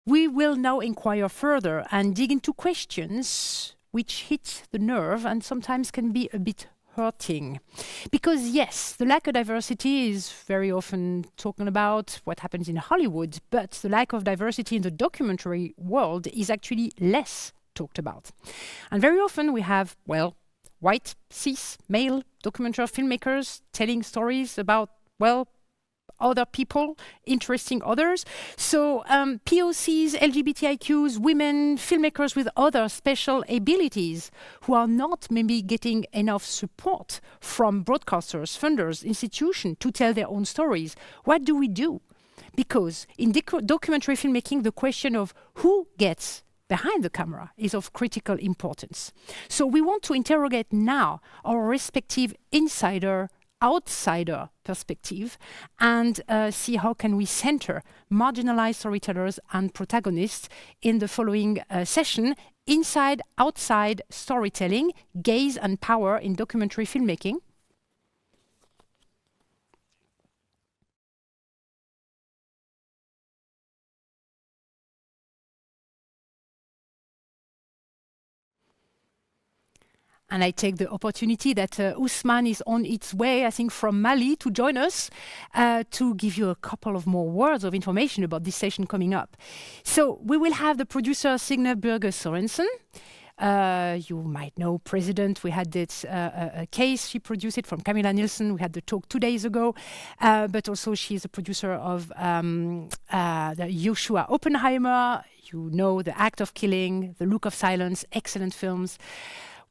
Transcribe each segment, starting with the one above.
We will now inquire further and dig into questions which hit the nerve and sometimes can be a bit hurting. Because yes, the lack of diversity is very often talking about what happens in Hollywood, but the lack of diversity in the documentary world is actually less talked about. And very often we have, well, white, cis, male documentary filmmakers telling stories about, well, other people, interesting others. So POCs, LGBTIQs, women, filmmakers with other special abilities who are not maybe getting enough support from broadcasters, funders, institutions to tell their own stories. What do we do? Because in documentary filmmaking, the question of who gets behind the camera is of critical importance. So we want to interrogate now our respective outsider perspective and see how can we center marginalized storytellers and protagonists in the following session, Inside, Outside Storytelling, Gaze and Power in Documentary Filmmaking. And I take the opportunity that Ousmane is on its way, I think, from Mali to join us to give you a couple of more words of information about this session coming up. So we will have the producer Signe Byrge Sørensen. You might know President. We had this case. She produced it from Camilla Nielsen. We had the talk 2 days ago. But also she's a producer of the Joshua Oppenheimer. You know The Act of Killing, The Look of Silence, excellent films.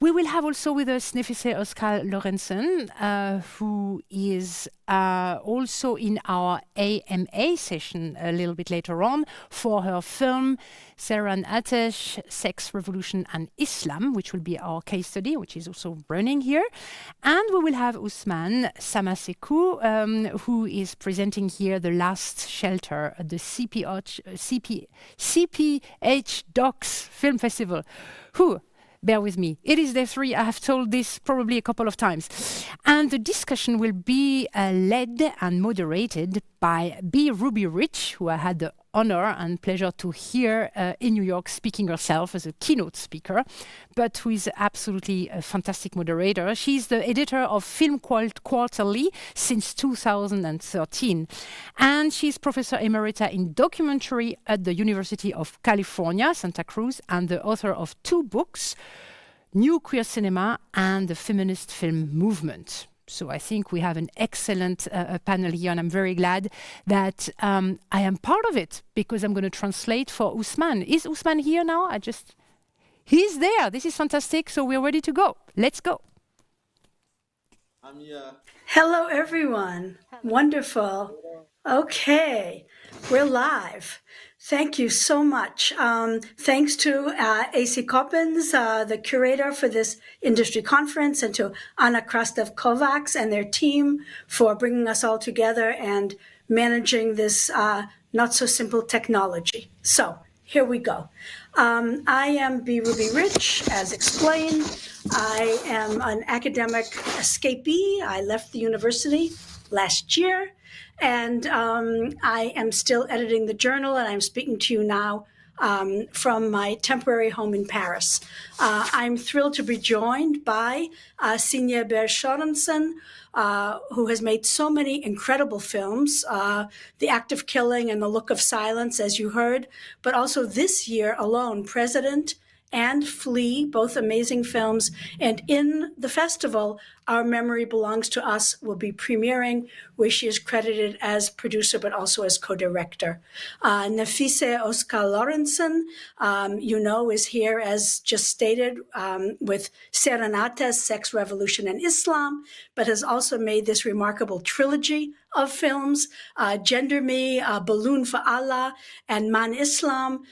We will have also with us Nefise Özkal Lorentzen, who is also in our AMA session a little bit later on for her film Seren Ateş, Sex, Revolution and Islam, which will be our case study, which is also running here. And we will have Ousmane Samassekou, who is presenting here The Last Shelter at the CPH Docs Film Festival. Bear with me. It is day 3. I have told this probably a couple of times. And the discussion will be led and moderated by B. Ruby Rich, who I had the honor and pleasure to hear in New York speaking herself as a keynote speaker, but who is absolutely a fantastic moderator. She's the editor of Film Quarterly since 2013. And she's Professor Emerita in documentary at the University of California, Santa Cruz, and the author of 2 books, New Queer Cinema and the Feminist Film Movement. So I think we have an excellent panel here, and I'm very glad that I am part of it because I'm going to translate for Ousmane. Is Ousmane here now? He's there. This is fantastic. So we're ready to go. Let's go. Hello, everyone. Hello. Wonderful. Okay, we're live. Thank you so much. Thanks to AC Coppens, the curator for this industry conference, and to Anna Krastev-Kovacs and their team for bringing us all together and managing this not so simple technology. So here we go. I am B. Ruby Rich, as explained. I am an academic escapee. I left the university last year. And I am still editing the journal, and I'm speaking to you now from my temporary home in Paris. I'm thrilled to be joined by Signe Sørensen, who has made so many incredible films, The Act of Killing and The Look of Silence, as you heard, but also this year alone, President and Flee, both amazing films. And in the festival, Our Memory Belongs to Us will be premiering, where she is credited as producer, but also as co-director. Nefise Özkal Lorentzen, is here, as just stated, with Seren Ateş, Sex, Revolution, and Islam, but has also made this remarkable trilogy of films, Gender Me, Balloon for Allah, and Man Islam,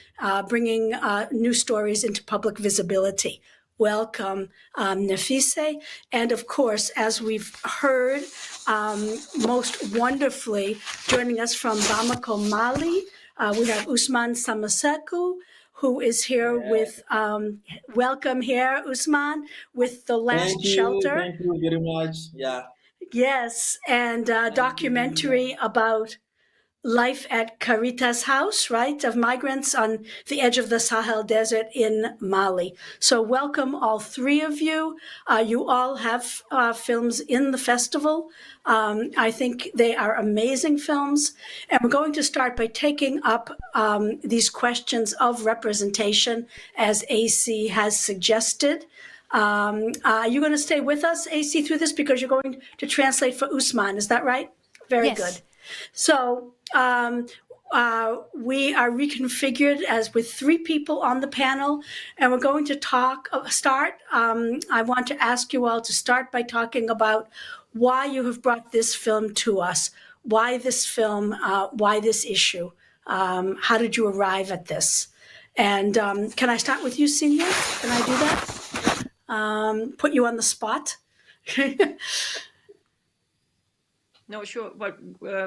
bringing new stories into public visibility. Welcome, Nefise. And of course, as we've heard, most wonderfully joining us from Bamako, Mali, we have Ousmane Samassekou, who is here with, welcome here, Ousmane, with The Last Shelter. Thank you very much. Yeah. Yes, and a documentary about life at Caritas House, right, of migrants on the edge of the Sahel Desert in Mali. So welcome all three of you. You all have films in the festival. I think they are amazing films. And we're going to start by taking up these questions of representation, as AC has suggested. Are you going to stay with us, AC, through this? Because you're going to translate for Ousmane, is that right? Very good. So we are reconfigured as with three people on the panel, and we're going to start. I want to ask you all to start by talking about why you have brought this film to us, why this film, why this issue, how did you arrive at this? And can I start with you, Signe? Can I do that? Put you on the spot? No, sure. But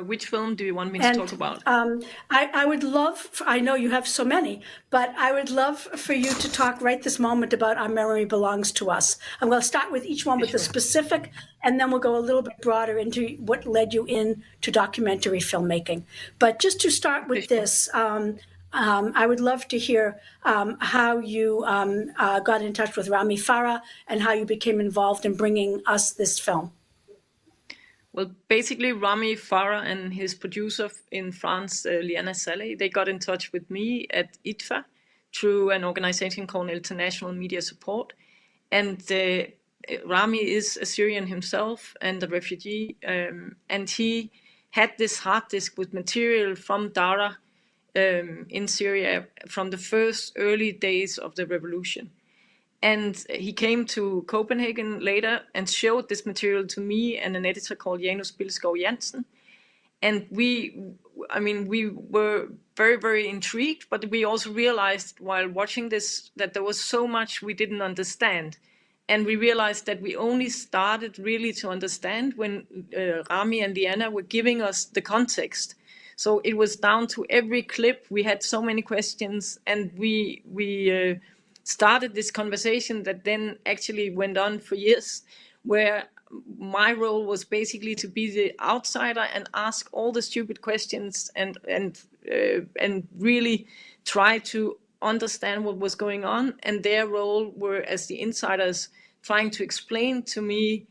which film do you want me to talk about? I would love, I know you have so many, but I would love for you to talk right this moment about Our Memory Belongs to Us. I'm going to start with each one with the specific, and then we'll go a little bit broader into what led you into documentary filmmaking. But just to start with this, I would love to hear how you got in touch with Rami Farah and how you became involved in bringing us this film. Well, basically, Rami Farah and his producer in France, Liana Saleh, they got in touch with me at ITFA through an organization called International Media Support. And Rami is a Syrian himself and a refugee. And he had this hard disk with material from Dara in Syria from the first early days of the revolution. And he came to Copenhagen later and showed this material to me and an editor called Janus Bilskov Jansen. And we were very, very intrigued, but we also realized while watching this that there was so much we didn't understand. And we realized that we only started really to understand when Rami and Liana were giving us the context. So it was down to every clip. We had so many questions, and we started this conversation that then actually went on for years, where my role was basically to be the outsider and ask all the stupid questions and really try to understand what was going on. And their role were as the insiders trying to explain to me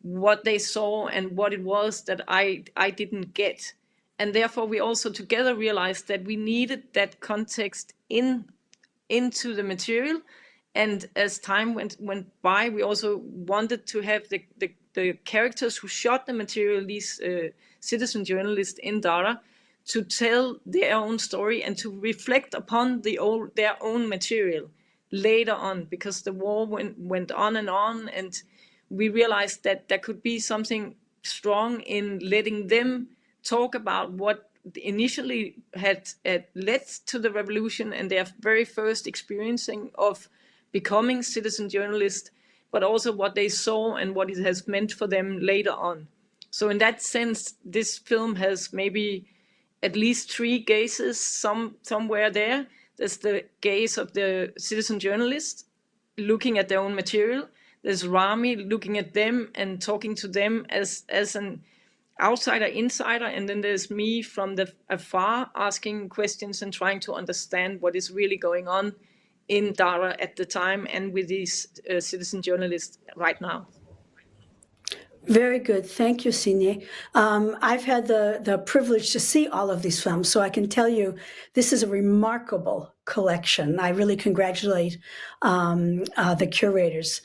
what they saw and what it was that I didn't get. And therefore we also together realized that we needed that context into the material. And as time went by, we also wanted to have the characters who shot the material, these citizen journalists in Dara, to tell their own story and to reflect upon their own material later on, because the war went on, and we realized that there could be something strong in letting them talk about what initially had led to the revolution and their very first experiencing of becoming citizen journalists, but also what they saw and what it has meant for them later on. So in that sense, this film has maybe at least three gazes somewhere there. There's the gaze of the citizen journalist looking at their own material. There's Rami looking at them and talking to them as an outsider, insider, and then there's me from the afar asking questions and trying to understand what is really going on in Dara at the time and with these citizen journalists right now. Very good. Thank you, Signe. I've had the privilege to see all of these films, so I can tell you this is a remarkable collection. I really congratulate the curators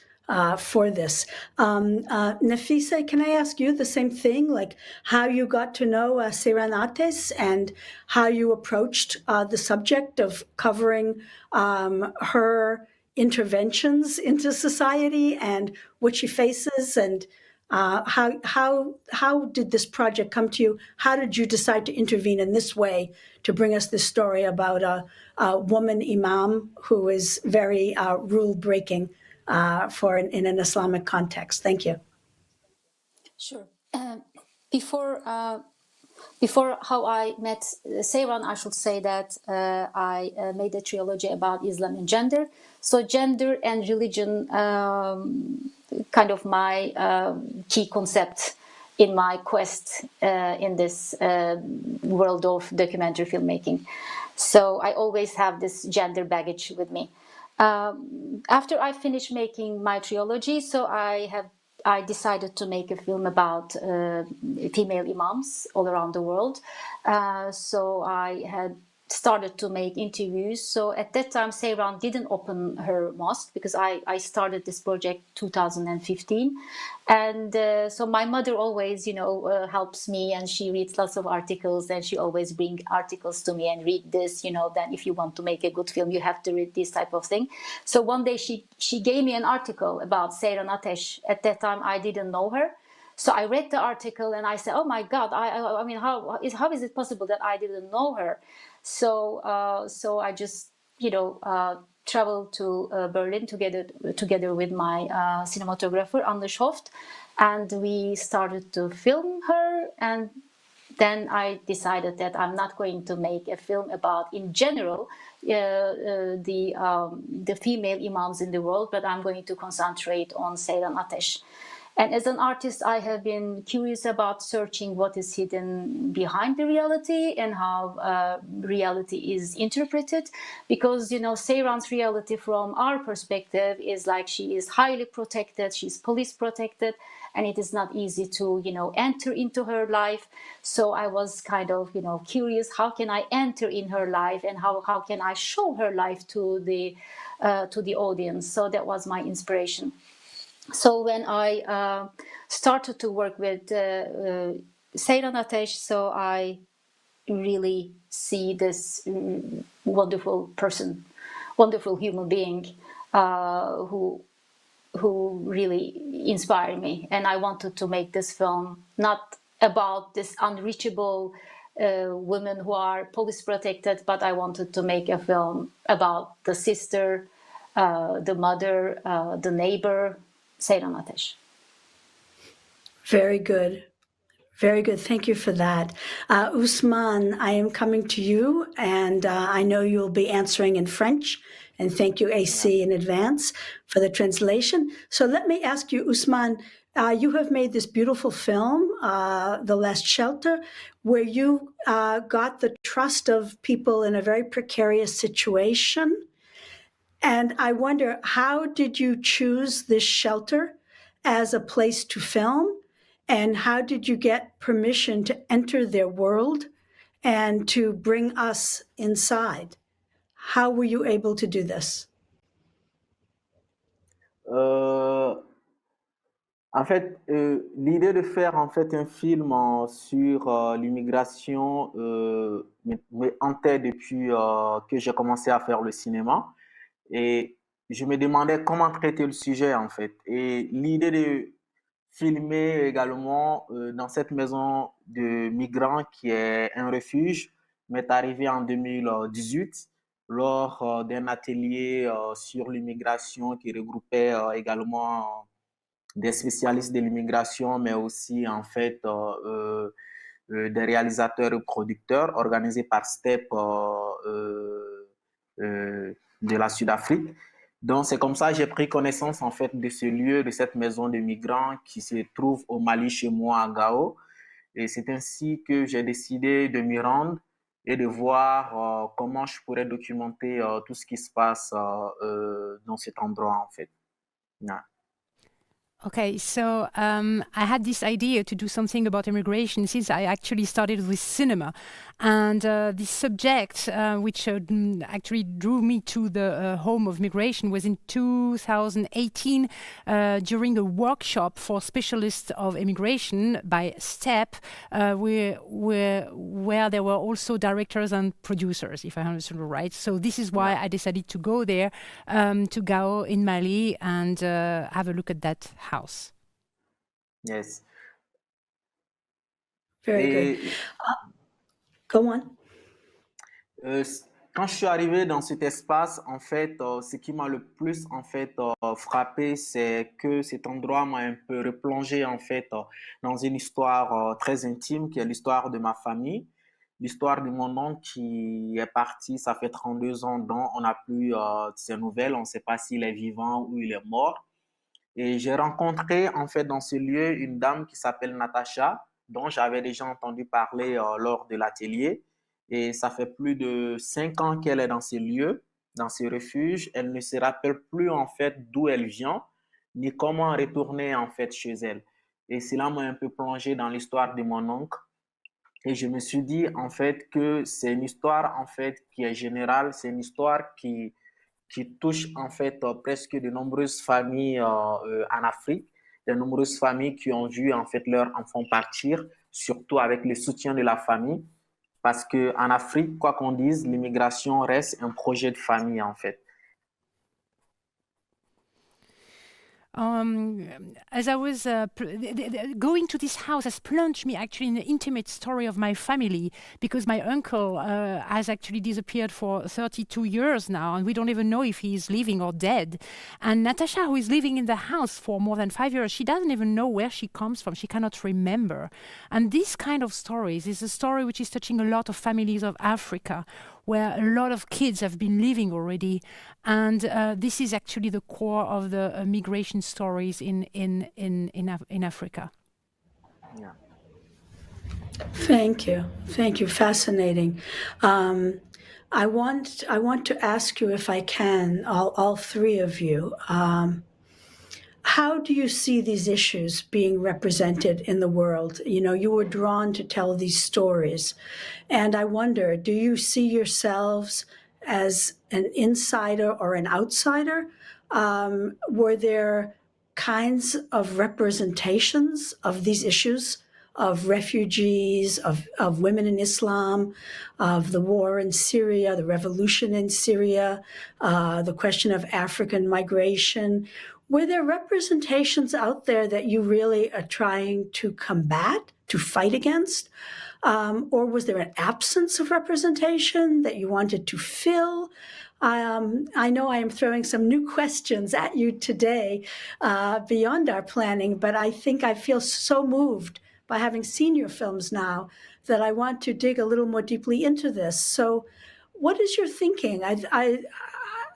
for this. Nefise, can I ask you the same thing, like how you got to know Serenates and how you approached the subject of covering her interventions into society and what she faces, and How did this project come to you? How did you decide to intervene in this way to bring us this story about a woman imam who is very rule breaking in an Islamic context? Thank you. Sure. Before how I met Seyran, I should say that I made a trilogy about Islam and gender. So gender and religion, kind of my key concept in my quest in this world of documentary filmmaking. So I always have this gender baggage with me. After I finished making my trilogy, so I decided to make a film about female imams all around the world. So I had started to make interviews. So at that time, Seyran didn't open her mosque because I started this project 2015. And so my mother always, helps me, and she reads lots of articles, and she always brings articles to me and read this, then if you want to make a good film, you have to read this type of thing. So one day she gave me an article about Seyran Ateş. At that time, I didn't know her. So I read the article and I said, oh my God, I mean, how is it possible that I didn't know her? So I just, traveled to Berlin together with my cinematographer, Anders Hoft, and we started to film her. And then I decided that I'm not going to make a film about, in general, the female imams in the world, but I'm going to concentrate on Seyran Ateş. And as an artist, I have been curious about searching what is hidden behind the reality and how reality is interpreted. Because, Seyran's reality from our perspective is like she is highly protected, she's police protected, and it is not easy to, enter into her life. So I was kind of, curious, how can I enter in her life and how can I show her life to the audience? So that was my inspiration. So when I started to work with Seyran Ateş, so I really see this wonderful person, wonderful human being who really inspired me. And I wanted to make this film not about this unreachable women who are police protected, but I wanted to make a film about the sister, the mother, the neighbor, Seyran Ateş. Very good. Very good. Thank you for that. Ousmane, I am coming to you, and I know you'll be answering in French. And thank you, AC, in advance for the translation. So let me ask you, Ousmane, you have made this beautiful film, The Last Shelter, where you got the trust of people in a very precarious situation. And I wonder, how did you choose this shelter as a place to film? And how did you get permission to enter their world and to bring us inside? How were you able to do this? En fait, l'idée de faire en fait un film sur l'immigration me hantait depuis que j'ai commencé à faire le cinéma, et je me demandais comment traiter le sujet en fait. Et l'idée de filmer également dans cette maison de migrants qui est un refuge m'est arrivée en 2018 lors d'un atelier sur l'immigration qui regroupait également des spécialistes de l'immigration, mais aussi en fait des réalisateurs et producteurs organisés par STEP de la Sud-Afrique. Donc c'est comme ça que j'ai pris connaissance en fait de ce lieu, de cette maison de migrants qui se trouve au Mali, chez moi à Gao. Et c'est ainsi que j'ai décidé de m'y rendre et de voir comment je pourrais documenter tout ce qui se passe dans cet endroit en fait. Yeah. Okay, so I had this idea to do something about immigration since I actually started with cinema. And this subject, which actually drew me to the home of migration, was in 2018 during a workshop for specialists of immigration by STEP, where there were also directors and producers, if I understand right. So this is why I decided to go there to Gao in Mali and have a look at that house. Yes. Very good. Et Go on. Quand je suis arrivé dans cet espace, en fait, ce qui m'a le plus en fait frappé, c'est que cet endroit m'a un peu replongé en fait dans une histoire très intime, qui est l'histoire de ma famille, l'histoire de mon oncle qui est parti, ça fait 32 ans, dont on n'a plus de ses nouvelles, on ne sait pas s'il est vivant ou il est mort. Et j'ai rencontré en fait dans ce lieu une dame qui s'appelle Natacha, dont j'avais déjà entendu parler lors de l'atelier. Et ça fait plus de 5 ans qu'elle est dans ce lieu, dans ce refuge. Elle ne se rappelle plus en fait d'où elle vient, ni comment retourner en fait chez elle. Et cela m'a un peu plongé dans l'histoire de mon oncle. Et je me suis dit en fait que c'est une histoire en fait qui est générale, c'est une histoire qui touche en fait presque de nombreuses familles en Afrique, de nombreuses familles qui ont vu en fait leurs enfants partir, surtout avec le soutien de la famille, parce que en Afrique, quoi qu'on dise, l'immigration reste un projet de famille en fait. As I was going to this house has plunged me actually in the intimate story of my family, because my uncle has actually disappeared for 32 years now, and we don't even know if he is living or dead. And Natasha, who is living in the house for more than 5 years, she doesn't even know where she comes from. She cannot remember. And this kind of stories is a story which is touching a lot of families of Africa, where a lot of kids have been living already. And this is actually the core of the migration stories in Africa. Yeah. Thank you. Thank you. Fascinating. I want to ask you, if I can, all three of you, how do you see these issues being represented in the world? You know, you were drawn to tell these stories. And I wonder, do you see yourselves as an insider or an outsider? Were there kinds of representations of these issues, of refugees, of women in Islam, of the war in Syria, the revolution in Syria, the question of African migration? Were there representations out there that you really are trying to combat, to fight against? Or was there an absence of representation that you wanted to fill? I know I am throwing some new questions at you today beyond our planning, but I think I feel so moved by having seen your films now that I want to dig a little more deeply into this. So what is your thinking?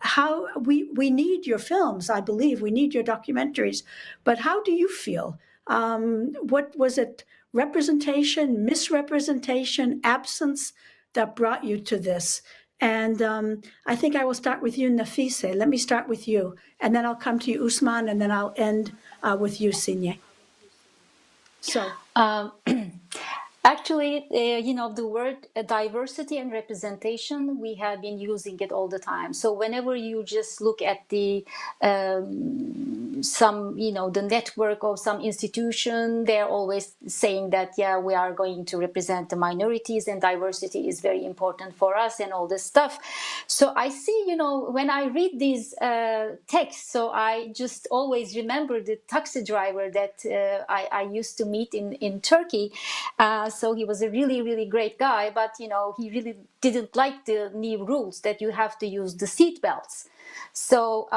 How we need your films, I believe. We need your documentaries. But how do you feel? What was it? Representation, misrepresentation, absence that brought you to this? And I think I will start with you, Nefise. Let me start with you. And then I'll come to you, Ousmane, and then I'll end with you, Signe. So. Actually, you know, the word diversity and representation, we have been using it all the time. So whenever you just look at the some, you know, the network of some institution, they're always saying that, yeah, we are going to represent the minorities and diversity is very important for us and all this stuff. So I see, you know, when I read these texts, so I just always remember the taxi driver that I used to meet in Turkey. So he was a really, really great guy, but, you know, he really didn't like the new rules that you have to use the seat belts. So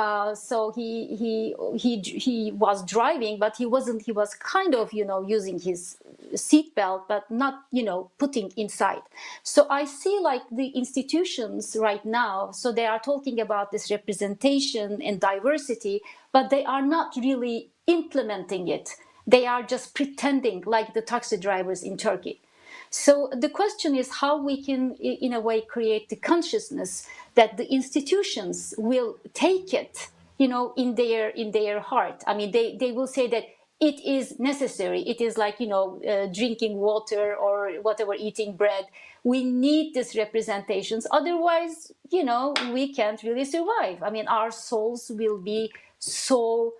he was driving, but he wasn't. He was kind of, you know, using his seatbelt, but not, you know, putting inside. So I see like the institutions right now. So they are talking about this representation and diversity, but they are not really implementing it. They are just pretending, like the taxi drivers in Turkey. So the question is how we can, in a way, create the consciousness that the institutions will take it, you know, in their heart. I mean, they will say that it is necessary. It is like, you know, drinking water or whatever, eating bread. We need these representations. Otherwise, you know, we can't really survive. I mean, our souls will be so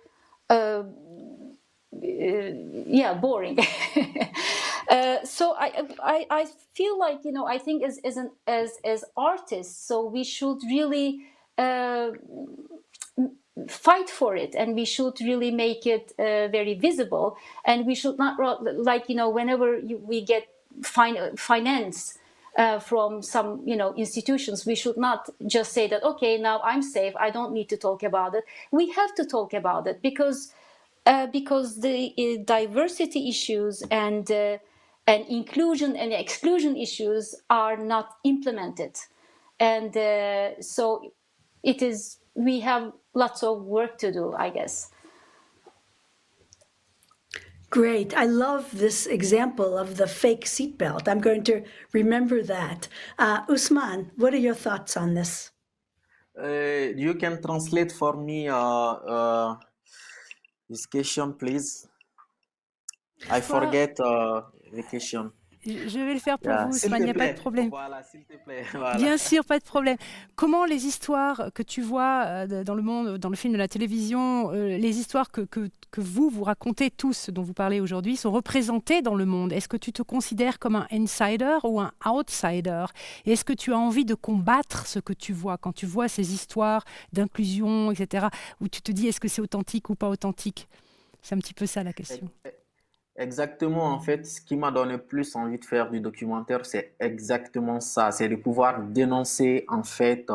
boring. So I feel like, you know, I think as artists, so we should really fight for it, and we should really make it very visible. And we should not, like, whenever we get finance from some institutions, we should not just say that, okay, now I'm safe, I don't need to talk about it. We have to talk about it because the diversity issues and inclusion and exclusion issues are not implemented, and so we have lots of work to do, I guess. Great. I love this example of the fake seatbelt. I'm going to remember that. Ousmane, what are your thoughts on this? You can translate for me this question, please. I forget the question. Je vais le faire pour vous, S'il Ousmane, il te n'y a pas de plaît. problème. Voilà, s'il te plaît. Voilà. Bien sûr, pas de problème. Comment les histoires que tu vois dans le monde, dans le film, de la télévision, les histoires que vous racontez tous, dont vous parlez aujourd'hui, sont représentées dans le monde? Est-ce que tu te considères comme un insider ou un outsider? Et est-ce que tu as envie de combattre ce que tu vois quand tu vois ces histoires d'inclusion, etc., où tu te dis est-ce que c'est authentique ou pas authentique? C'est un petit peu ça la question. Exactement, en fait, ce qui m'a donné plus envie de faire du documentaire, c'est exactement ça, c'est de pouvoir dénoncer, en fait,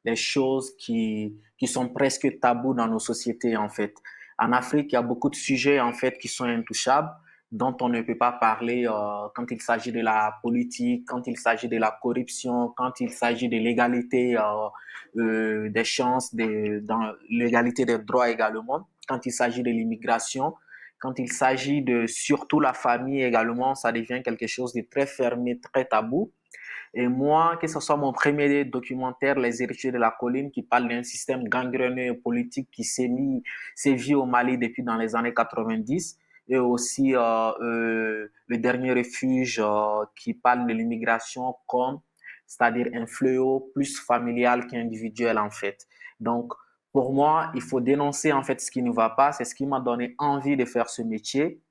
les choses qui sont presque tabous dans nos sociétés, en fait. En Afrique, il y a beaucoup de sujets, en fait, qui sont intouchables, dont on ne peut pas parler quand il s'agit de la politique, quand il s'agit de la corruption, quand il s'agit de l'égalité des chances, dans l'égalité des droits également, quand il s'agit de l'immigration. Quand il s'agit de surtout la famille également, ça devient quelque chose de très fermé, très tabou. Et moi, que ce soit mon premier documentaire, Les héritiers de la colline, qui parle d'un système gangréneux et politique qui sévit au Mali depuis dans les années 90, et aussi le dernier refuge qui parle de l'immigration comme, c'est-à-dire un fléau plus familial qu'individuel en fait. Donc, pour moi, il faut dénoncer en fait ce qui ne va pas. C'est ce qui m'a donné envie de faire ce métier.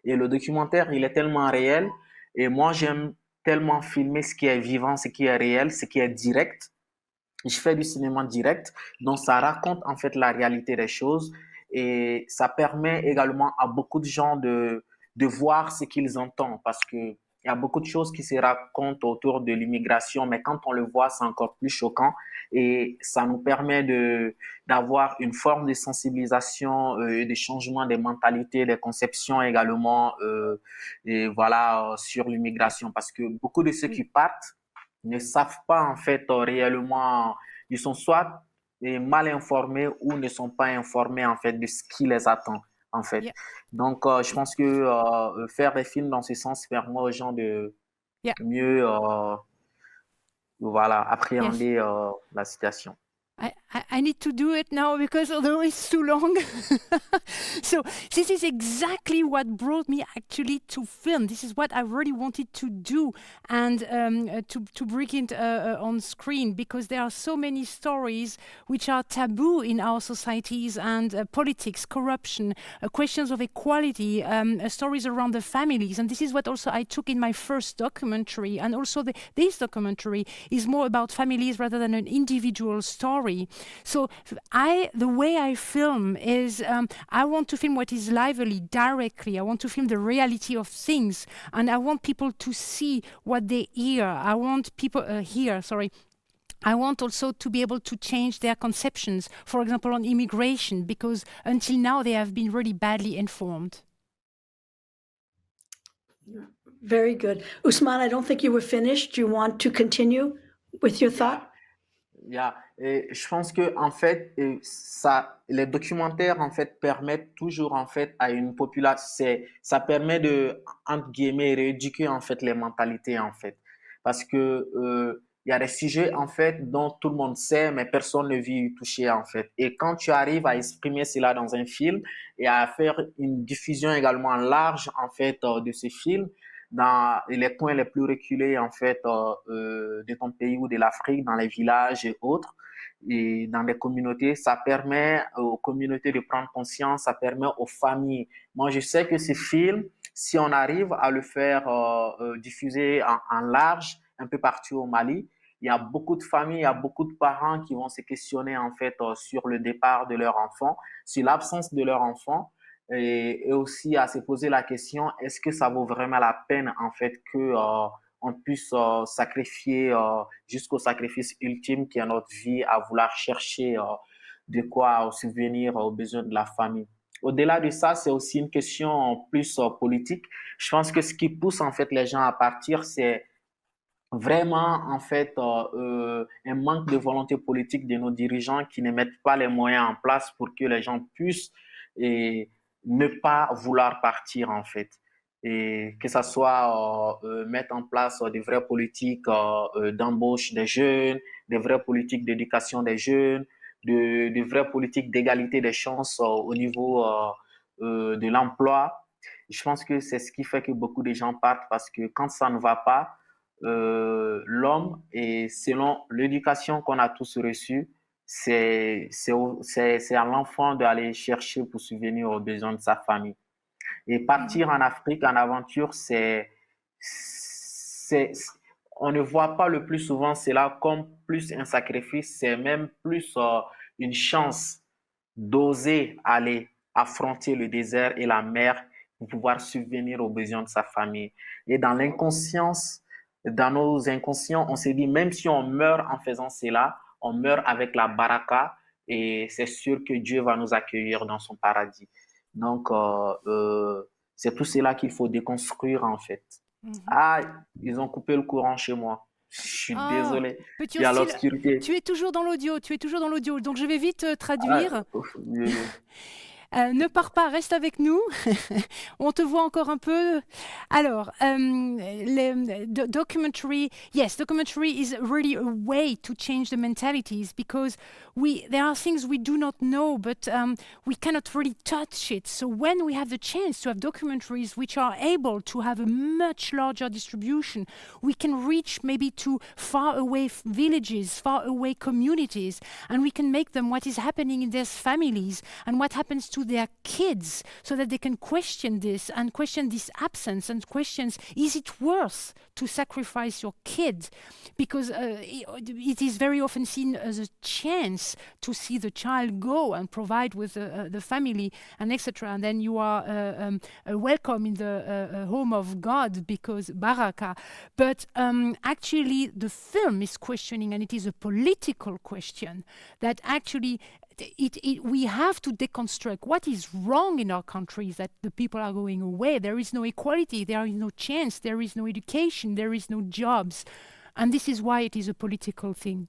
Et le documentaire, il est tellement réel. Et moi, j'aime tellement filmer ce qui est vivant, ce qui est réel, ce qui est direct. Je fais du cinéma direct, donc ça raconte en fait la réalité des choses et ça permet également à beaucoup de gens de voir ce qu'ils entendent parce que il y a beaucoup de choses qui se racontent autour de l'immigration, mais quand on le voit, c'est encore plus choquant et ça nous permet d'avoir une forme de sensibilisation, de changement des mentalités, des conceptions également, et voilà, sur l'immigration parce que beaucoup de ceux qui partent ne savent pas en fait réellement, ils sont soit mal informés ou ne sont pas informés en fait de ce qui les attend en fait. Yeah. Donc je pense que faire des films dans ce sens permet aux gens de mieux voilà, appréhender la situation. I need to do it now because otherwise it's too long. So this is exactly what brought me actually to film. This is what I really wanted to do and to bring it on screen because there are so many stories which are taboo in our societies and politics, corruption, questions of equality, stories around the families. And this is what also I took in my first documentary. And also this documentary is more about families rather than an individual story. So the way I film is I want to film what is lively directly. I want to film the reality of things, and I want people to see what they hear. I want people I want also to be able to change their conceptions, for example, on immigration, because until now they have been really badly informed. Very good. Ousmane, I don't think you were finished. Do you want to continue with your thought? Et je pense que en fait, les documentaires en fait permettent toujours en fait à une population, ça permet de entre guillemets rééduquer en fait les mentalités en fait, parce que il y a des sujets en fait dont tout le monde sait mais personne ne vit y toucher en fait. Et quand tu arrives à exprimer cela dans un film et à faire une diffusion également large en fait de ce film dans les coins les plus reculés en fait de ton pays ou de l'Afrique, dans les villages et autres, et dans les communautés, ça permet aux communautés de prendre conscience, ça permet aux familles. Moi, je sais que ce film, si on arrive à le faire diffuser en large, un peu partout au Mali, il y a beaucoup de familles, il y a beaucoup de parents qui vont se questionner en fait sur le départ de leur enfant, sur l'absence de leur enfant, et aussi à se poser la question, est-ce que ça vaut vraiment la peine en fait que on puisse sacrifier jusqu'au sacrifice ultime qui est notre vie à vouloir chercher de quoi subvenir aux besoins de la famille. Au-delà de ça, c'est aussi une question plus politique. Je pense que ce qui pousse en fait les gens à partir, c'est vraiment en fait un manque de volonté politique de nos dirigeants qui ne mettent pas les moyens en place pour que les gens puissent et ne pas vouloir partir en fait. Et que ça soit mettre en place des vraies politiques d'embauche des jeunes, des vraies politiques d'éducation des jeunes, de vraies politiques d'égalité des chances au niveau de l'emploi. Je pense que c'est ce qui fait que beaucoup de gens partent parce que quand ça ne va pas, l'homme, et selon l'éducation qu'on a tous reçue, c'est à l'enfant d'aller chercher pour subvenir aux besoins de sa famille. Et partir en Afrique en aventure, on ne voit pas le plus souvent cela comme plus un sacrifice, c'est même plus une chance d'oser aller affronter le désert et la mer pour pouvoir subvenir aux besoins de sa famille. Et dans l'inconscience, dans nos inconscients, on s'est dit, même si on meurt en faisant cela, on meurt avec la baraka et c'est sûr que Dieu va nous accueillir dans son paradis. Donc, c'est tout cela qu'il faut déconstruire en fait. Ah, ils ont coupé le courant chez moi. Je suis désolé. Il y a l'obscurité. Tu es toujours dans l'audio, donc je vais vite traduire. Ne pars pas, reste avec nous. On te voit encore un peu. Alors, documentary is really a way to change the mentalities because there are things we do not know, but we cannot really touch it. So when we have the chance to have documentaries which are able to have a much larger distribution, we can reach maybe to far away villages, far away communities, and we can make them what is happening in their families and what happens to their kids so that they can question this and question this absence and questions, is it worth to sacrifice your kid? Because it is very often seen as a chance to see the child go and provide with the family and etc. And then you are welcome in the home of God because baraka. But actually the film is questioning, and it is a political question that actually we have to deconstruct what is wrong in our countries, that the people are going away. There is no equality, there is no chance, there is no education, there is no jobs. And this is why it is a political thing.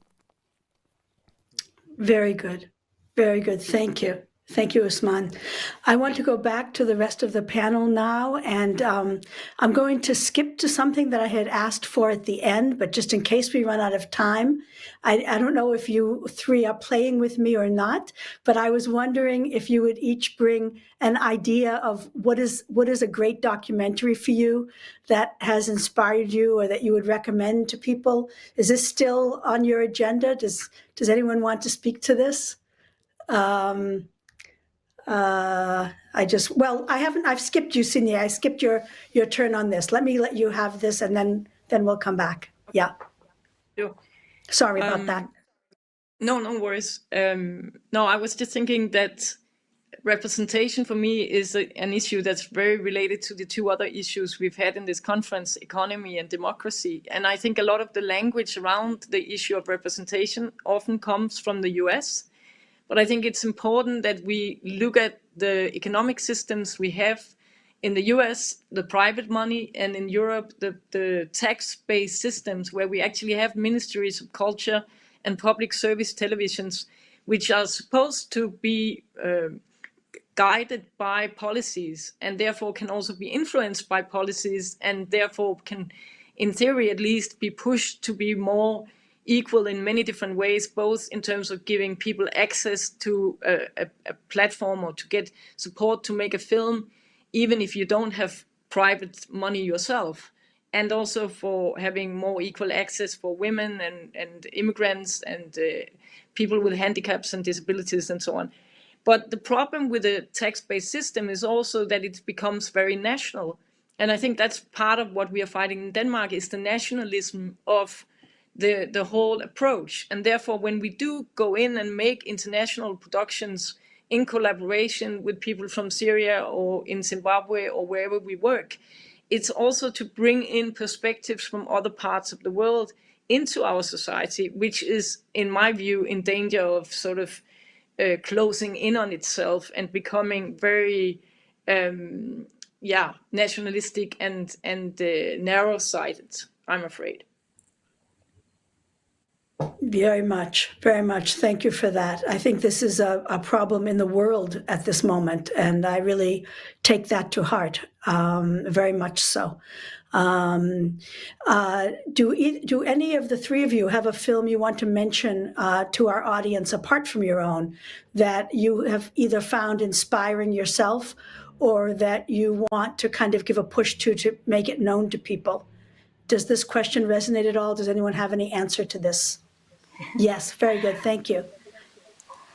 Very good. Very good. Thank you. Thank you, Ousmane. I want to go back to the rest of the panel now, and I'm going to skip to something that I had asked for at the end, but just in case we run out of time, I don't know if you three are playing with me or not, but I was wondering if you would each bring an idea of what is a great documentary for you that has inspired you or that you would recommend to people. Is this still on your agenda? Does anyone want to speak to this? I've skipped you, Signe. I skipped your turn on this. Let me let you have this, and then we'll come back. Yeah. Sure. Sorry about that. No worries. No, I was just thinking that representation for me is an issue that's very related to the two other issues we've had in this conference, economy and democracy. And I think a lot of the language around the issue of representation often comes from the US. But I think it's important that we look at the economic systems we have in the US, the private money, and in Europe, the tax-based systems where we actually have ministries of culture and public service televisions, which are supposed to be guided by policies and therefore can also be influenced by policies and therefore can, in theory at least, be pushed to be more equal in many different ways, both in terms of giving people access to a platform or to get support to make a film, even if you don't have private money yourself, and also for having more equal access for women and immigrants and people with handicaps and disabilities and so on. But the problem with the tax-based system is also that it becomes very national. And I think that's part of what we are fighting in Denmark is the nationalism of the whole approach. And therefore, when we do go in and make international productions in collaboration with people from Syria or in Zimbabwe or wherever we work, it's also to bring in perspectives from other parts of the world into our society, which is, in my view, in danger of sort of closing in on itself and becoming very nationalistic and narrow-sighted, I'm afraid. Very much, very much. Thank you for that. I think this is a problem in the world at this moment, and I really take that to heart, very much so. Do any of the three of you have a film you want to mention to our audience, apart from your own, that you have either found inspiring yourself or that you want to kind of give a push to make it known to people? Does this question resonate at all? Does anyone have any answer to this? Yes, very good. Thank you.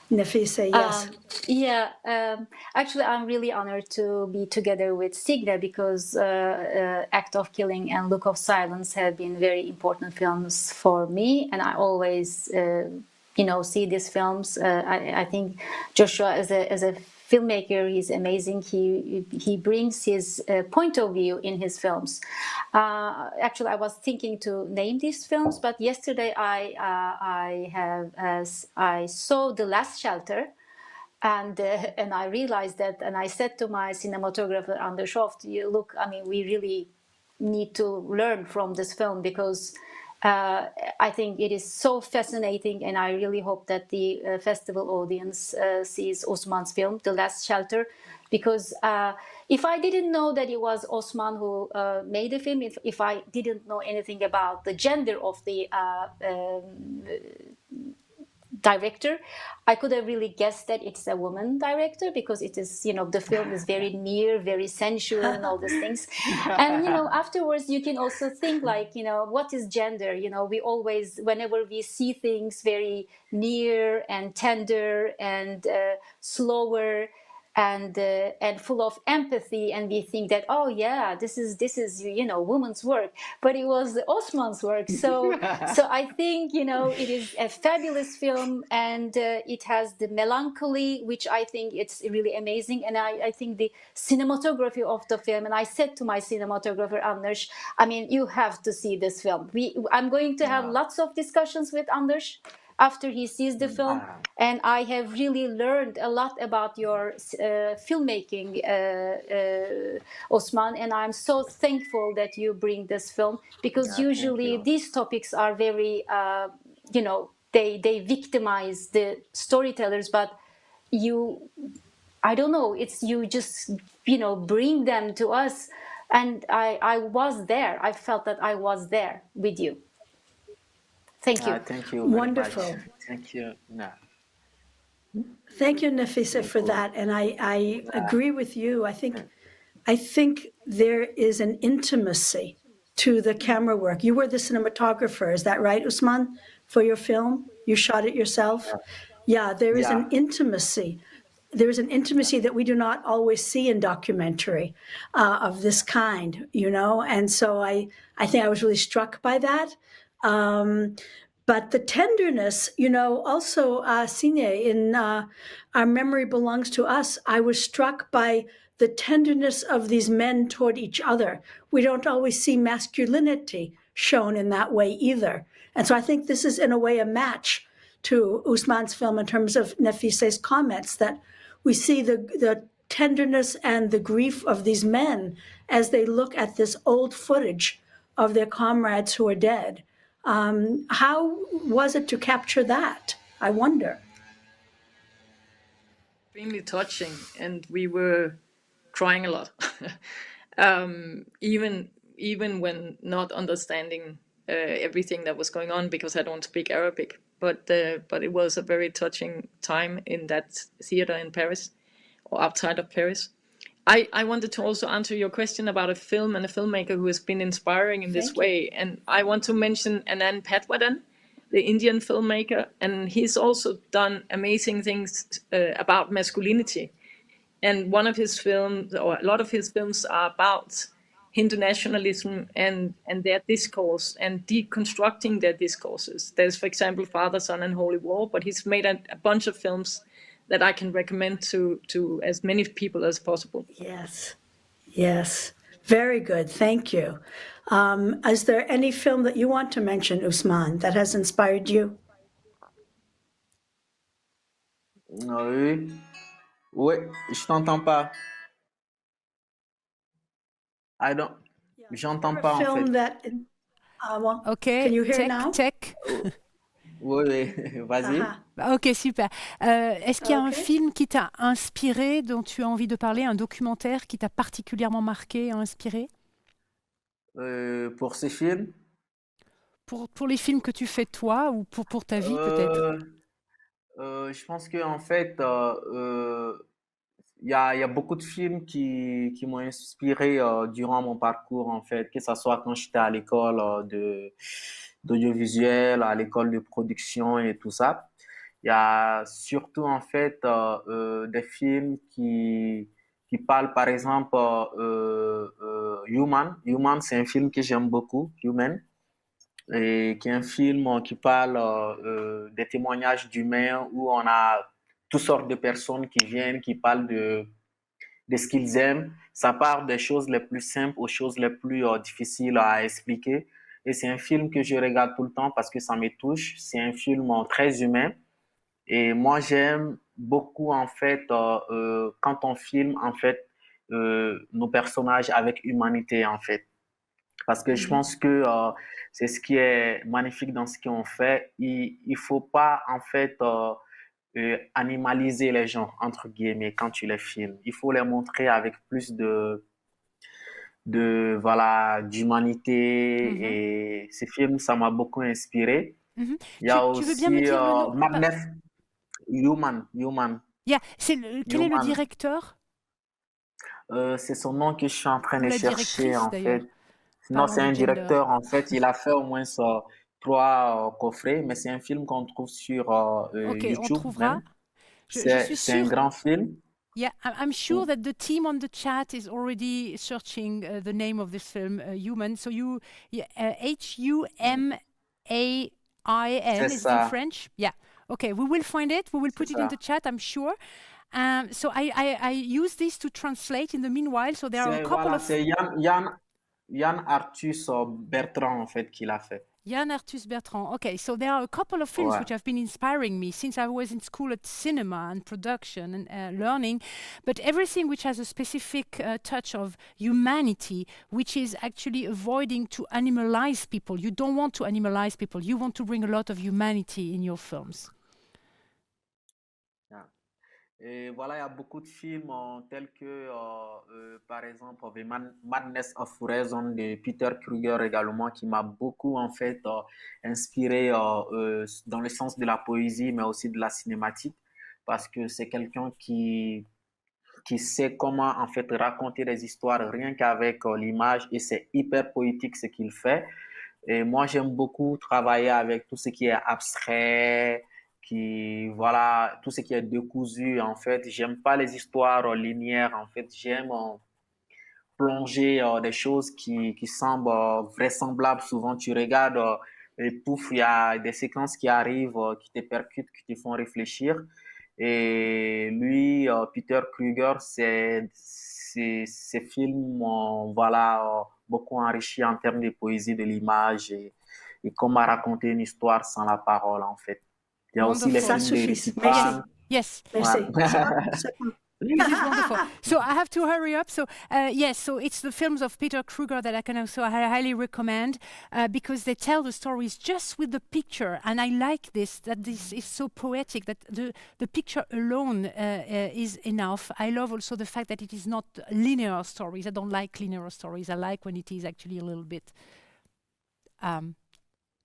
Nefise, yes. Actually, I'm really honored to be together with Signe because Act of Killing and Look of Silence have been very important films for me, and I always, see these films. I think Joshua, as a filmmaker, he's amazing. He brings his point of view in his films. Actually, I was thinking to name these films, but yesterday I saw The Last Shelter, and I realized that, and I said to my cinematographer Anders Schoft, look, I mean, we really need to learn from this film because I think it is so fascinating, and I really hope that the festival audience sees Ousmane's film, The Last Shelter, because if I didn't know that it was Osman who made the film, if I didn't know anything about the gender of the director, I could have really guessed that it's a woman director because it is, the film is very near, very sensual and all these things. And, afterwards you can also think like, what is gender? We always, whenever we see things very near and tender and slower and full of empathy, and we think that, oh yeah, this is woman's work, but it was Osman's work. So I think it is a fabulous film, and it has the melancholy, which I think it's really amazing, and I think the cinematography of the film. And I said to my cinematographer Anders, I mean, you have to see this film. I'm going to have lots of discussions with Anders after he sees the film, and I have really learned a lot about your filmmaking, Osman, and I'm so thankful that you bring this film, because usually these topics are very, they victimize the storytellers, but I don't know, it's you just, bring them to us, and I was there. I felt that I was there with you. Thank you. Thank you. Wonderful. Much. Thank you. Thank you, Nefise, for that. And I agree with you. I think there is an intimacy to the camera work. You were the cinematographer, is that right, Ousmane, for your film? You shot it yourself? Yeah, there is an intimacy. There is an intimacy that we do not always see in documentary of this kind, and so I think I was really struck by that. But the tenderness, also, Signe, in Our Memory Belongs to Us, I was struck by the tenderness of these men toward each other. We don't always see masculinity shown in that way either. And so I think this is, in a way, a match to Ousmane's film in terms of Nefise's comments, that we see the tenderness and the grief of these men as they look at this old footage of their comrades who are dead. How was it to capture that? I wonder. Extremely touching, and we were crying a lot, even when not understanding everything that was going on, because I don't speak Arabic. But it was a very touching time in that theater in Paris, or outside of Paris. I wanted to also answer your question about a film and a filmmaker who has been inspiring in this way. And I want to mention Anand Patwardhan, the Indian filmmaker. And he's also done amazing things about masculinity. And one of his films, or a lot of his films, are about Hindu nationalism and their discourse and deconstructing their discourses. There's, for example, Father, Son, and Holy War, but he's made a bunch of films that I can recommend to as many people as possible. Yes, yes. Very good, thank you. Is there any film that you want to mention, Ousmane, that has inspired you? Oui, oui, je t'entends pas. I don't. J'entends pas en fait. Film that, well, Okay, can you hear check, now? check. Oui, oui, vas-y. Ok, super. Est-ce qu'il y a un Ok. film qui t'a inspiré, dont tu as envie de parler, un documentaire qui t'a particulièrement marqué, inspiré? Pour ces films, Pour les films que tu fais toi ou pour ta vie peut-être? je pense que en fait, il y a beaucoup de films qui m'ont inspiré durant mon parcours, en fait, que ce soit quand j'étais à l'école d'audiovisuel, à l'école de production et tout ça. Il y a surtout, en fait, des films qui parlent, par exemple, Human. Human, c'est un film que j'aime beaucoup, Human, et qui est un film qui parle des témoignages d'humains où on a toutes sortes de personnes qui viennent, qui parlent de ce qu'ils aiment. Ça part des choses les plus simples aux choses les plus difficiles à expliquer. Et c'est un film que je regarde tout le temps parce que ça me touche. C'est un film très humain. Et moi, j'aime beaucoup, en fait, quand on filme, en fait, nos personnages avec humanité, en fait. Parce que je pense que c'est ce qui est magnifique dans ce qu'on fait. Il ne faut pas, en fait, animaliser les gens, entre guillemets, quand tu les filmes. Il faut les montrer avec plus voilà, d'humanité. Et ces films, ça m'a beaucoup inspiré. Mhm. Il y a Tu veux bien me aussi dire le nom? Human. Yeah, quel est le Human. directeur? C'est son nom que je suis en train Ou de la chercher, directrice en d'ailleurs? fait. Non, Parlant c'est de un gender. directeur, en fait. Il a fait au moins 3 coffrets, mais c'est un film qu'on trouve sur Ok, on YouTube trouvera. même. Je suis C'est un sûre. grand film. Yeah, I'm sure that the team on the chat is already searching the name of this film, Human. So Human C'est is it in ça, French? Yeah. Okay, we will find it. We will c'est put it in the ça. chat, I'm sure. So I use this to translate in the meanwhile. So there are a couple Voilà, of c'est Yann Arthus Bertrand, en fait, qui l'a fait. Yann Arthus Bertrand. Okay, so there are a couple of films Ouais. which have been inspiring me since I was in school at cinema and production and learning, but everything which has a specific touch of humanity, which is actually avoiding to animalize people. You don't want to animalize people. You want to bring a lot of humanity in your films. Yeah. Et voilà, il y a beaucoup de films tels que, par exemple, The Madness of Reason de Peter Kruger également, qui m'a beaucoup, en fait, inspiré dans le sens de la poésie, mais aussi de la cinématique, parce que c'est quelqu'un qui sait comment, en fait, raconter des histoires rien qu'avec l'image, et c'est hyper poétique ce qu'il fait. Et moi, j'aime beaucoup travailler avec tout ce qui est abstrait, voilà, tout ce qui est décousu, en fait. J'aime pas les histoires linéaires, en fait. J'aime plonger des choses qui semblent vraisemblables. Souvent, tu regardes et pouf, il y a des séquences qui arrivent, qui te percutent, qui te font réfléchir. Et lui, Peter Kruger, ces films m'ont voilà, beaucoup enrichi en termes de poésie de l'image et comment raconter une histoire sans la parole, en fait. Il y a aussi les Wonderful. Ça films de suffit. Merci. Retipan. Yes. Merci. Ouais. This is wonderful. So I have to hurry up. So yes, so it's the films of Peter Kruger that I can also highly recommend because they tell the stories just with the picture, and I like this. That this is so poetic that the picture alone is enough. I love also the fact that it is not linear stories. I don't like linear stories. I like when it is actually a little bit.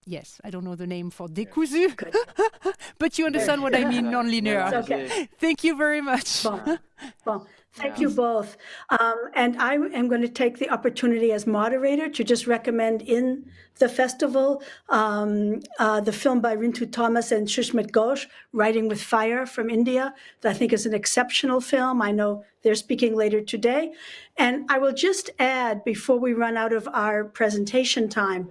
Yes, I don't know the name for décousu, but you understand what I mean, non-linear. Okay. Thank you very much. Bon. Thank you both. And I am going to take the opportunity as moderator to just recommend in the festival the film by Rintu Thomas and Shushmit Ghosh, Writing with Fire from India, that I think is an exceptional film. I know they're speaking later today. And I will just add, before we run out of our presentation time,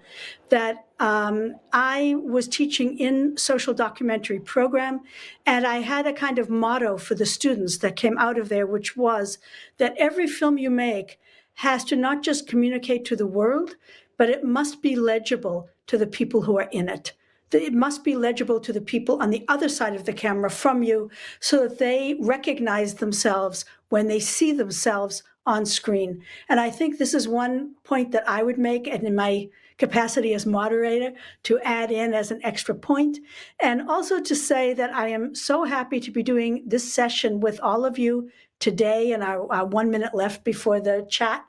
that I was teaching in social documentary program, and I had a kind of motto for the students that came out of there, which was that every film you make has to not just communicate to the world, but it must be legible to the people who are in it. It must be legible to the people on the other side of the camera from you, so that they recognize themselves when they see themselves on screen. And I think this is one point that I would make, and in my capacity as moderator, to add in as an extra point. And also to say that I am so happy to be doing this session with all of you today, and our 1 minute left before the chat,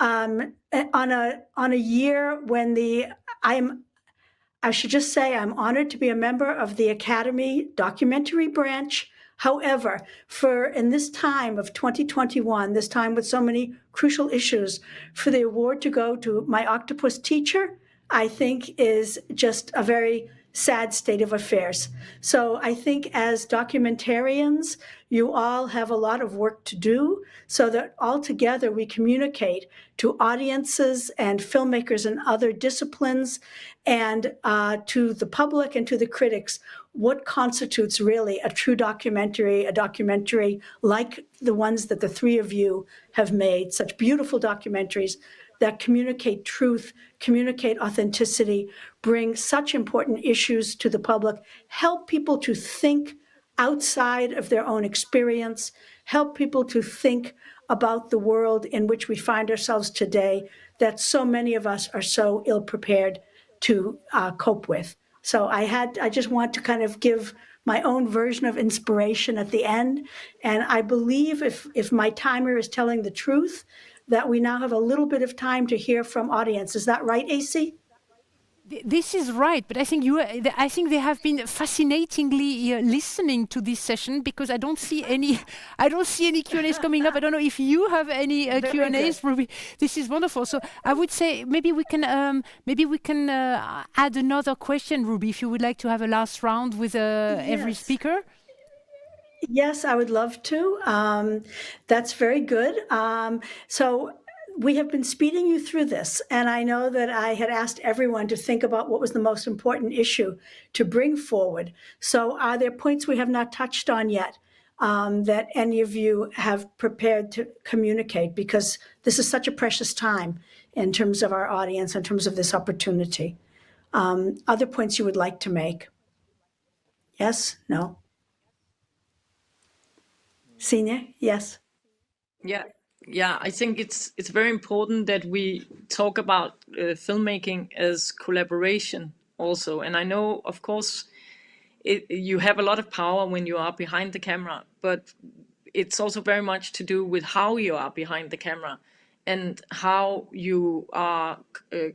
on a year when I should just say I'm honored to be a member of the Academy documentary branch. However, in this time of 2021, this time with so many crucial issues, for the award to go to my octopus teacher, I think is just a very sad state of affairs. So I think as documentarians, you all have a lot of work to do so that all together we communicate to audiences and filmmakers in other disciplines and to the public and to the critics what constitutes really a true documentary, a documentary like the ones that the three of you have made, such beautiful documentaries that communicate truth, communicate authenticity, bring such important issues to the public, help people to think outside of their own experience, help people to think about the world in which we find ourselves today that so many of us are so ill-prepared to cope with. So I just want to kind of give my own version of inspiration at the end. And I believe if my timer is telling the truth, that we now have a little bit of time to hear from audience. Is that right, AC? This is right, but I think I think they have been fascinatingly listening to this session, because I don't see any Q&As coming up. I don't know if you have any Q&As, Ruby. This is wonderful. So I would say maybe we can add another question, Ruby, if you would like to have a last round with every speaker. Yes, I would love to. That's very good. So we have been speeding you through this, and I know that I had asked everyone to think about what was the most important issue to bring forward. So are there points we have not touched on yet that any of you have prepared to communicate? Because this is such a precious time in terms of our audience, in terms of this opportunity. Other points you would like to make? Yes? No? Signe? Yes? Yeah, I think it's very important that we talk about filmmaking as collaboration also. And I know, of course, you have a lot of power when you are behind the camera, but it's also very much to do with how you are behind the camera and how you are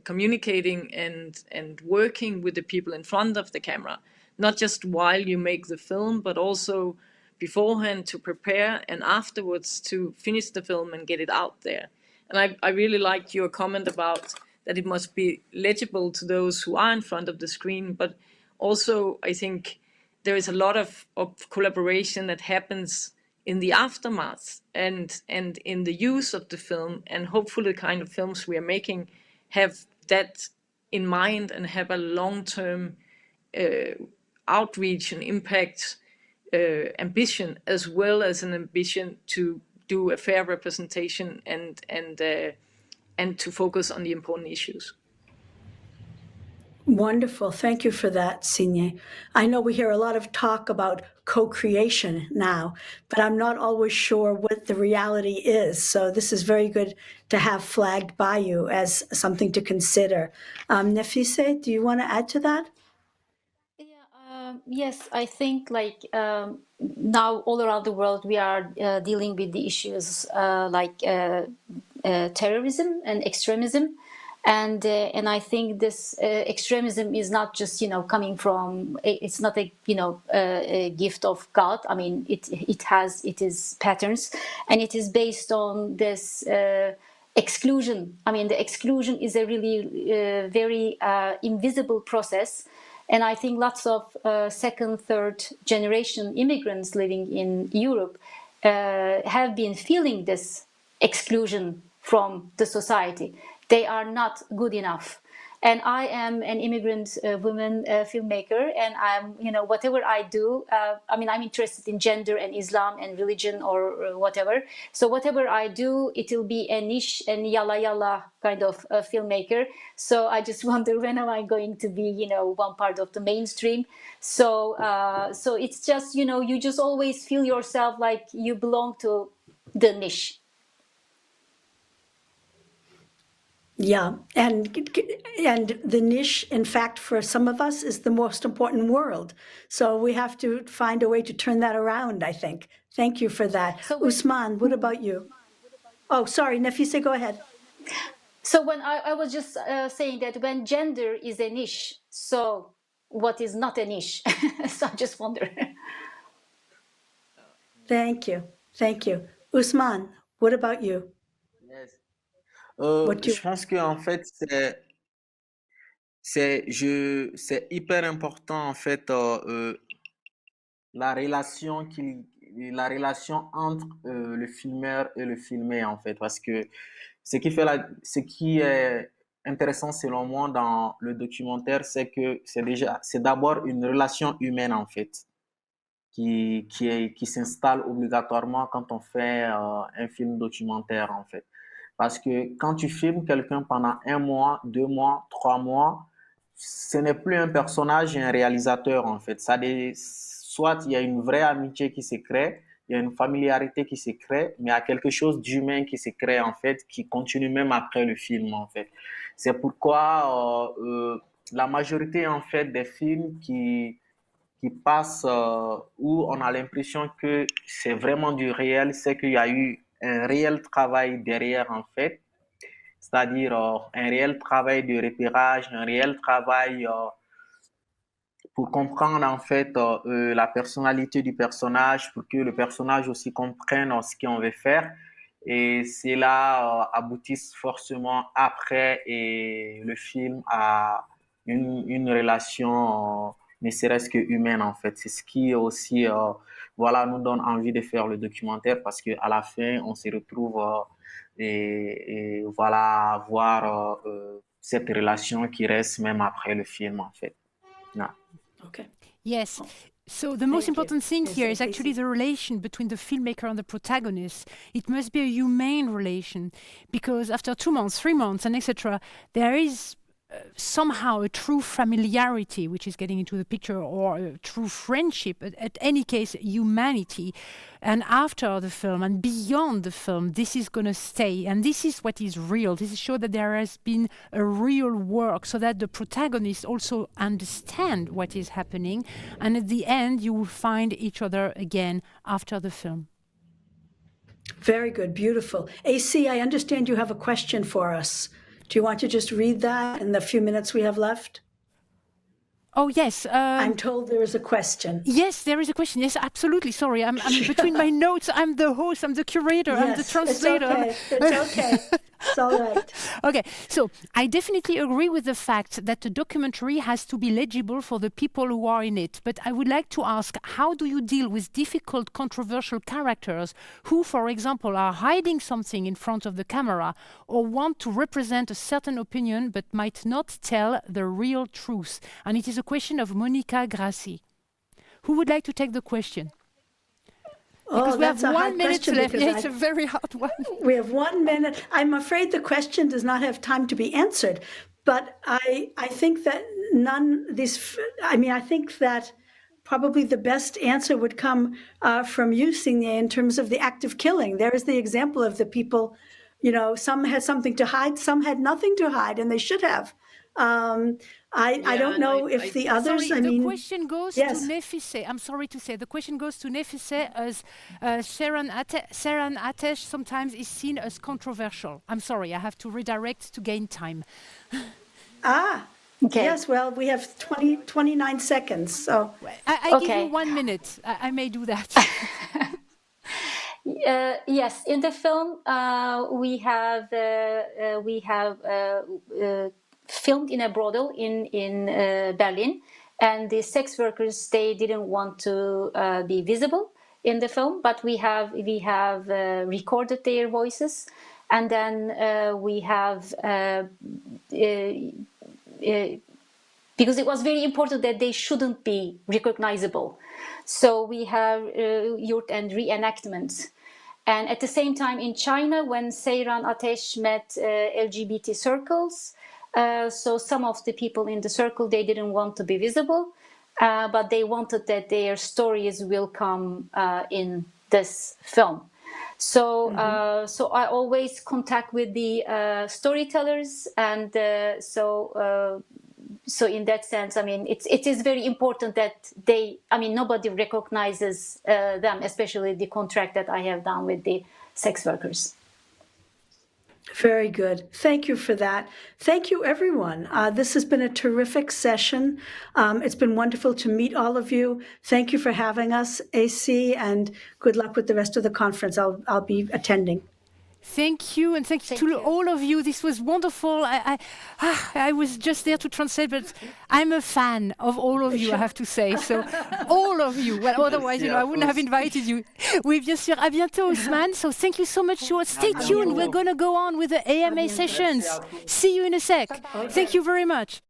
communicating and working with the people in front of the camera, not just while you make the film, but also beforehand to prepare and afterwards to finish the film and get it out there. And I really liked your comment about that it must be legible to those who are in front of the screen, but also I think there is a lot of collaboration that happens in the aftermath and in the use of the film, and hopefully the kind of films we are making have that in mind and have a long-term outreach and impact ambition, as well as an ambition to do a fair representation and to focus on the important issues. Wonderful. Thank you for that, Signe. I know we hear a lot of talk about co-creation now, but I'm not always sure what the reality is. So this is very good to have flagged by you as something to consider. Nefise, do you want to add to that? Yes, I think now all around the world we are dealing with the issues like terrorism and extremism. And I think this extremism is not just coming from, it's not a gift of God. I mean, it is patterns, and it is based on this exclusion. I mean, the exclusion is a really very invisible process, and I think lots of second, third generation immigrants living in Europe have been feeling this exclusion from the society. They are not good enough. And I am an immigrant woman filmmaker, and I'm, whatever I do, I mean, I'm interested in gender and Islam and religion or whatever. So whatever I do, it will be a niche and yalla yalla kind of filmmaker. So I just wonder, when am I going to be, one part of the mainstream? So so it's just, you just always feel yourself like you belong to the niche. Yeah, and the niche, in fact, for some of us, is the most important world. So we have to find a way to turn that around, I think. Thank you for that. So Ousmane, what about you? Oh, sorry, Nefise, go ahead. So when I was just saying that when gender is a niche, so what is not a niche? So I just wonder. Thank you. Thank you. Ousmane, what about you? Yes. What do you... Je pense que en fait c'est hyper important en fait la relation la relation entre le filmeur et le filmé en fait, parce que ce qui est intéressant selon moi dans le documentaire, c'est que c'est d'abord une relation humaine en fait qui s'installe obligatoirement quand on fait un film documentaire en fait. Parce que quand tu filmes quelqu'un pendant 1 mois, 2 mois, 3 mois, ce n'est plus un personnage et un réalisateur en fait. Soit il y a une vraie amitié qui se crée, il y a une familiarité qui se crée, mais il y a quelque chose d'humain qui se crée en fait, qui continue même après le film en fait. C'est pourquoi la majorité en fait des films qui passent où on a l'impression que c'est vraiment du réel, c'est qu'il y a eu un réel travail derrière en fait, c'est-à-dire un réel travail de repérage, un réel travail pour comprendre en fait la personnalité du personnage, pour que le personnage aussi comprenne ce qu'on veut faire. Et cela aboutisse forcément après et le film à une relation ne serait-ce que humaine en fait. C'est ce qui aussi voilà, nous donne envie de faire le documentaire, parce qu'à la fin, on se retrouve et voilà, voir cette relation qui reste même après le film en fait. Yeah. Okay. Yes. So the most important thing Yes, here is Casey. actually the relation between the filmmaker and the protagonist. It must be a humane relation, because after 2 months, 3 months, and etc., there is somehow a true familiarity which is getting into the picture, or a true friendship, at any case, humanity. And after the film and beyond the film, this is going to stay. And this is what is real. This is show that there has been a real work, so that the protagonists also understand what is happening. And at the end, you will find each other again after the film. Very good. Beautiful. AC, I understand you have a question for us. Do you want to just read that in the few minutes we have left? Oh, yes. I'm told there is a question. Yes, there is a question. Yes, absolutely. Sorry, I'm between my notes. I'm the host. I'm the curator. I'm the translator. It's okay. It's okay. It's all right. Okay, so I definitely agree with the fact that the documentary has to be legible for the people who are in it. But I would like to ask, how do you deal with difficult, controversial characters who, for example, are hiding something in front of the camera, or want to represent a certain opinion but might not tell the real truth? And it is a question of Monica Grassi. Who would like to take the question? Because we have 1 minute left. Yeah, it's a very hard one. We have 1 minute. I'm afraid the question does not have time to be answered. But I think that I think that probably the best answer would come from you, Signe, in terms of the act of killing. There is the example of the people, some had something to hide, some had nothing to hide, and they should have. I don't know if the others, sorry, I mean... the question goes to Nefise. I'm sorry to say. The question goes to Nefise as Seren Atesh sometimes is seen as controversial. I'm sorry, I have to redirect to gain time. Okay. Yes, well, we have 29 seconds, so... I give you 1 minute. I may do that. Yes, in the film we have filmed in a brothel in Berlin, and the sex workers, they didn't want to be visible in the film, but we have recorded their voices, and then we have because it was very important that they shouldn't be recognizable. So we have yurt and reenactments. And at the same time in China, when Seyran Ateş met LGBT circles, so some of the people in the circle, they didn't want to be visible, but they wanted that their stories will come in this film. So, so I always contact with the storytellers, and so in that sense, I mean, it is very important that nobody recognizes them, especially the contract that I have done with the sex workers. Very good. Thank you for that. Thank you, everyone. This has been a terrific session. It's been wonderful to meet all of you. Thank you for having us, AC, and good luck with the rest of the conference. I'll be attending. Thank you, and thank you to all of you. This was wonderful. I was just there to translate, but I'm a fan of all of you, I have to say. So, all of you. Well, otherwise, I wouldn't have invited you. Oui, bien sûr. À bientôt, Ousmane. So, thank you so much. Stay tuned. We're going to go on with the AMA sessions. See you in a sec. Thank you very much.